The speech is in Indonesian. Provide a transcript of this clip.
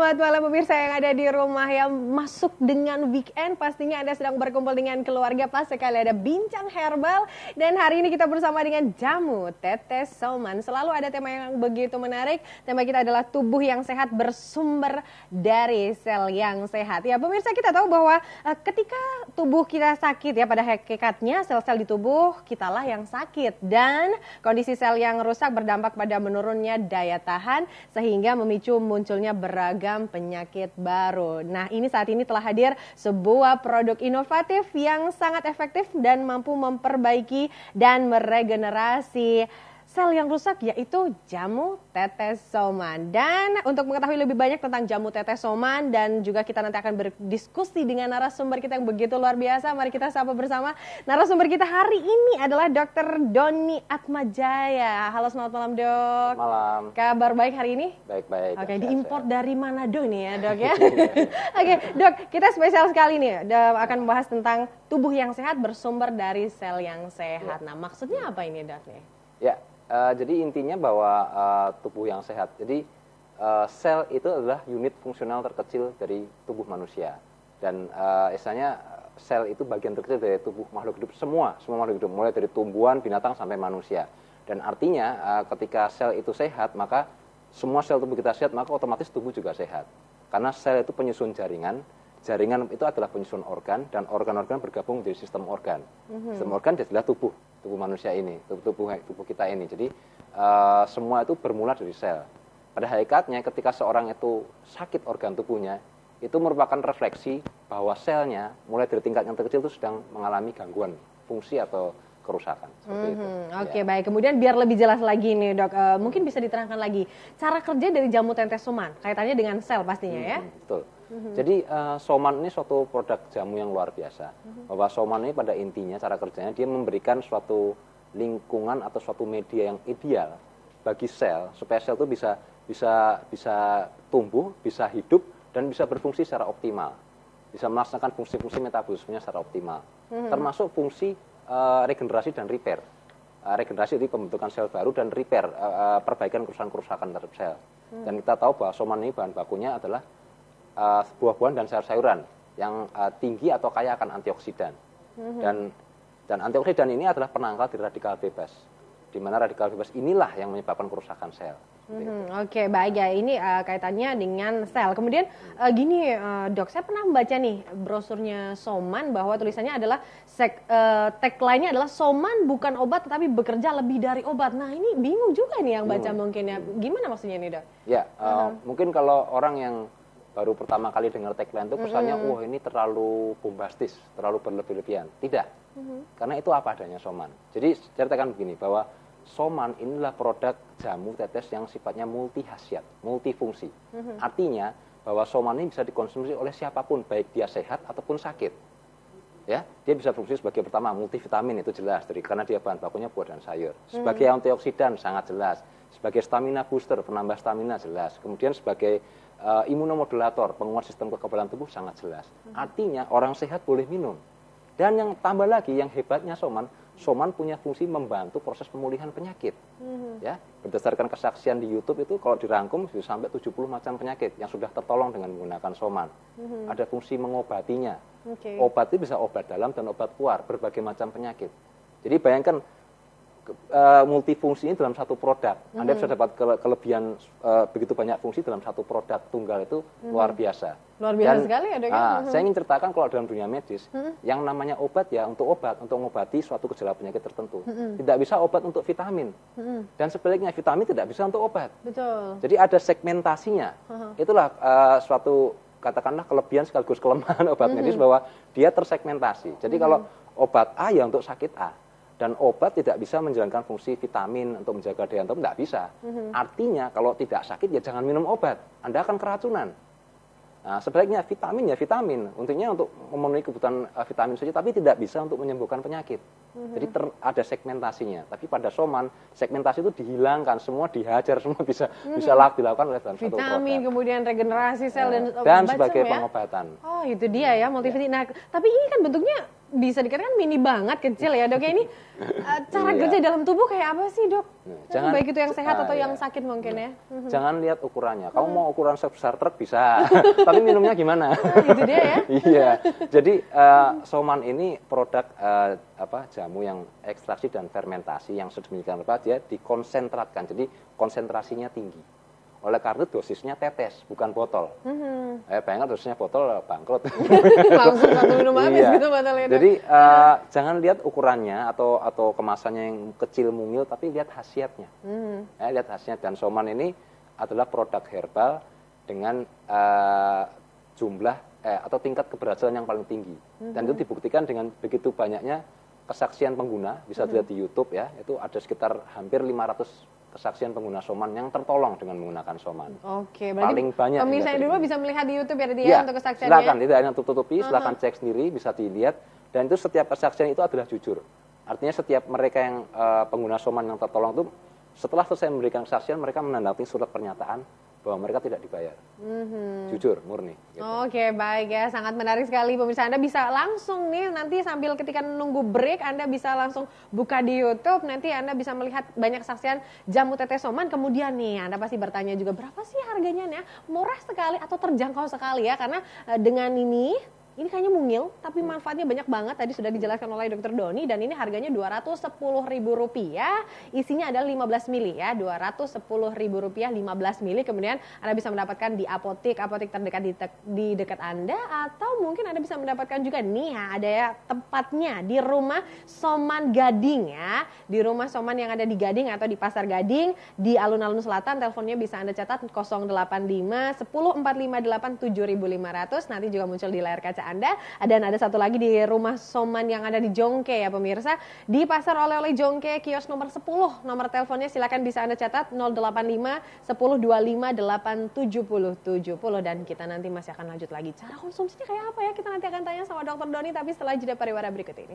Selamat malam pemirsa yang ada di rumah yang masuk dengan weekend. Pastinya Anda sedang berkumpul dengan keluarga, pas sekali ada bincang herbal. Dan hari ini kita bersama dengan jamu tetes Soman. Selalu ada tema yang begitu menarik. Tema kita adalah tubuh yang sehat bersumber dari sel yang sehat. Ya pemirsa, kita tahu bahwa ketika tubuh kita sakit, ya pada hakikatnya sel-sel di tubuh kitalah yang sakit. Dan kondisi sel yang rusak berdampak pada menurunnya daya tahan sehingga memicu munculnya beragam penyakit baru. Nah, saat ini telah hadir sebuah produk inovatif yang sangat efektif dan mampu memperbaiki dan meregenerasi sel yang rusak, yaitu jamu tetes Soman. Dan untuk mengetahui lebih banyak tentang jamu tetes Soman dan juga kita nanti akan berdiskusi dengan narasumber kita yang begitu luar biasa, mari kita sapa bersama. Narasumber kita hari ini adalah Dr. Doni Atmajaya. Halo, selamat malam Dok. Malam. Kabar baik hari ini? Baik-baik. Oke, diimpor dari Manado nih ya Dok ya. Oke Dok, kita spesial sekali nih akan membahas tentang tubuh yang sehat bersumber dari sel yang sehat. Nah, maksudnya apa ini Dok nih? Ya. Jadi intinya bahwa tubuh yang sehat. Jadi sel itu adalah unit fungsional terkecil dari tubuh manusia. Dan istilahnya sel itu bagian terkecil dari tubuh makhluk hidup semua makhluk hidup, mulai dari tumbuhan, binatang sampai manusia. Dan artinya ketika sel itu sehat, maka semua sel tubuh kita sehat, maka otomatis tubuh juga sehat. Karena sel itu penyusun jaringan. Jaringan itu adalah penyusun organ, dan organ-organ bergabung menjadi sistem organ. Sistem organ adalah tubuh manusia ini, tubuh kita ini. Jadi semua itu bermula dari sel. Pada hakikatnya ketika seorang itu sakit organ tubuhnya, itu merupakan refleksi bahwa selnya mulai dari tingkat yang terkecil itu sedang mengalami gangguan fungsi atau kerusakan. Oke, baik. Kemudian biar lebih jelas lagi nih Dok, mungkin bisa diterangkan lagi cara kerja dari jamu tetes Soman, kaitannya dengan sel pastinya ya? Betul. Jadi Soman ini suatu produk jamu yang luar biasa. Bahwa Soman ini pada intinya cara kerjanya dia memberikan suatu lingkungan atau suatu media yang ideal bagi sel supaya sel itu bisa tumbuh, bisa hidup dan bisa berfungsi secara optimal. Bisa melaksanakan fungsi-fungsi metabolismenya secara optimal. Termasuk fungsi regenerasi dan repair. Regenerasi itu pembentukan sel baru dan repair perbaikan kerusakan-kerusakan terhadap sel. Dan kita tahu bahwa Soman ini bahan bakunya adalah buah-buahan dan sayur-sayuran yang tinggi atau kaya akan antioksidan. Dan antioksidan ini adalah penangkal dari radikal bebas. Di mana radikal bebas inilah yang menyebabkan kerusakan sel. Oke, baik ya. Ini kaitannya dengan sel. Kemudian gini Dok, saya pernah membaca nih brosurnya Soman bahwa tulisannya adalah tagline-nya adalah Soman bukan obat tetapi bekerja lebih dari obat. Nah, ini bingung juga nih yang baca mungkin ya. Gimana maksudnya nih Dok? Ya, mungkin kalau orang yang baru pertama kali dengar tagline itu kesannya, wah ini terlalu bombastis, terlalu berlebih-lebihan. Tidak, karena itu apa adanya Soman. Jadi ceritakan begini, bahwa Soman inilah produk jamu tetes yang sifatnya multi khasiat, multifungsi. Artinya bahwa Soman ini bisa dikonsumsi oleh siapapun, baik dia sehat ataupun sakit. Ya, dia bisa fungsi sebagai pertama multivitamin, itu jelas karena dia bahan bakunya buah dan sayur. Sebagai antioksidan sangat jelas. Sebagai stamina booster, penambah stamina jelas. Kemudian sebagai imunomodulator, penguat sistem kekebalan tubuh sangat jelas. Artinya orang sehat boleh minum. Dan yang tambah lagi, yang hebatnya Soman punya fungsi membantu proses pemulihan penyakit. Ya, berdasarkan kesaksian di YouTube itu kalau dirangkum bisa sampai 70 macam penyakit yang sudah tertolong dengan menggunakan Soman. Ada fungsi mengobatinya. Obat itu bisa obat dalam dan obat keluar, berbagai macam penyakit. Jadi bayangkan multifungsi ini dalam satu produk. Anda bisa dapat kelebihan begitu banyak fungsi dalam satu produk tunggal itu luar biasa. Luar biasa sekali ya Dok. Saya ingin ceritakan kalau dalam dunia medis, yang namanya obat ya untuk mengobati suatu gejala penyakit tertentu. Tidak bisa obat untuk vitamin. Dan sebaliknya vitamin tidak bisa untuk obat. Betul. Jadi ada segmentasinya. Itulah suatu katakanlah kelebihan sekaligus kelemahan obat medis bahwa dia tersegmentasi. Jadi kalau obat A ya untuk sakit A. Dan obat tidak bisa menjalankan fungsi vitamin untuk menjaga daya tahan tubuh, tidak bisa. Artinya kalau tidak sakit ya jangan minum obat, Anda akan keracunan. Nah, sebaliknya vitamin ya vitamin, untungnya untuk memenuhi kebutuhan vitamin saja, tapi tidak bisa untuk menyembuhkan penyakit. Jadi ada segmentasinya. Tapi pada Soman segmentasi itu dihilangkan, semua dihajar, semua bisa dilakukan oleh dalam satu produk. Vitamin, kemudian regenerasi sel dan sebagai ya? pengobatan. Oh itu dia ya multivitamin. Nah, tapi ini kan bentuknya bisa dikatakan mini banget kecil ya dok ya, ini cara Iya. kerja dalam tubuh kayak apa sih dok? Jangan- Baik itu yang sehat atau yang iya. sakit mungkin ya. Jangan lihat ukurannya. Kamu mau ukuran sebesar truk bisa, tapi minumnya gimana? Itu dia ya. Iya. Jadi soman ini produk jamu yang ekstraksi dan fermentasi yang sedemikian rupa dia dikonsentratkan. Jadi konsentrasinya tinggi. Oleh karena itu dosisnya tetes, bukan botol. Bayangkan dosisnya botol bangkrut. Langsung satu minum habis Iya. gitu botolnya. Dok. Jadi jangan lihat ukurannya atau kemasannya yang kecil mungil, tapi lihat khasiatnya. Lihat khasiatnya. Dan soman ini adalah produk herbal dengan jumlah atau tingkat keberhasilan yang paling tinggi. Dan itu dibuktikan dengan begitu banyaknya kesaksian pengguna, bisa dilihat di YouTube ya, itu ada sekitar hampir 500 kesaksian pengguna soman yang tertolong dengan menggunakan soman. Oke, berarti Paling banyak pemirsa hingga yang dulu detik ini. bisa melihat di YouTube ya, Iya, untuk kesaksiannya. silakan, tidak hanya tutup-tutupi, silakan cek sendiri, bisa dilihat. Dan itu setiap kesaksian itu adalah jujur. Artinya setiap mereka yang pengguna soman yang tertolong itu, setelah selesai memberikan kesaksian, mereka menandatangani surat pernyataan bahwa mereka tidak dibayar. Jujur, murni. Gitu. Oke, baik ya, sangat menarik sekali pemirsa. Anda bisa langsung nih nanti sambil ketika nunggu break, Anda bisa langsung buka di YouTube, nanti Anda bisa melihat banyak kesaksian jamu tetes soman. Kemudian nih, Anda pasti bertanya juga berapa sih harganya nih? Murah sekali atau terjangkau sekali ya? Karena dengan ini kayaknya mungil, tapi manfaatnya banyak banget. Tadi sudah dijelaskan oleh Dr. Doni, dan ini harganya Rp210.000. Isinya adalah 15 mili ya, Rp210.000 15 mili. Kemudian Anda bisa mendapatkan di apotek terdekat di dekat Anda, atau mungkin Anda bisa mendapatkan juga nih ya, ada ya tempatnya di Rumah Soman Gading ya. Di Rumah Soman yang ada di Gading atau di Pasar Gading di alun-alun selatan. Teleponnya bisa Anda catat 085 10 458 7500. Nanti juga muncul di layar kaca Anda. Dan ada satu lagi di Rumah Soman yang ada di Jongke ya pemirsa, di Pasar Oleh-oleh Jongke, kios nomor 10. Nomor teleponnya silakan bisa Anda catat 085 10 25 870 70. Dan kita nanti masih akan lanjut lagi cara konsumsinya kayak apa ya, kita nanti akan tanya sama Dr. Doni, tapi setelah jeda pariwara berikut ini.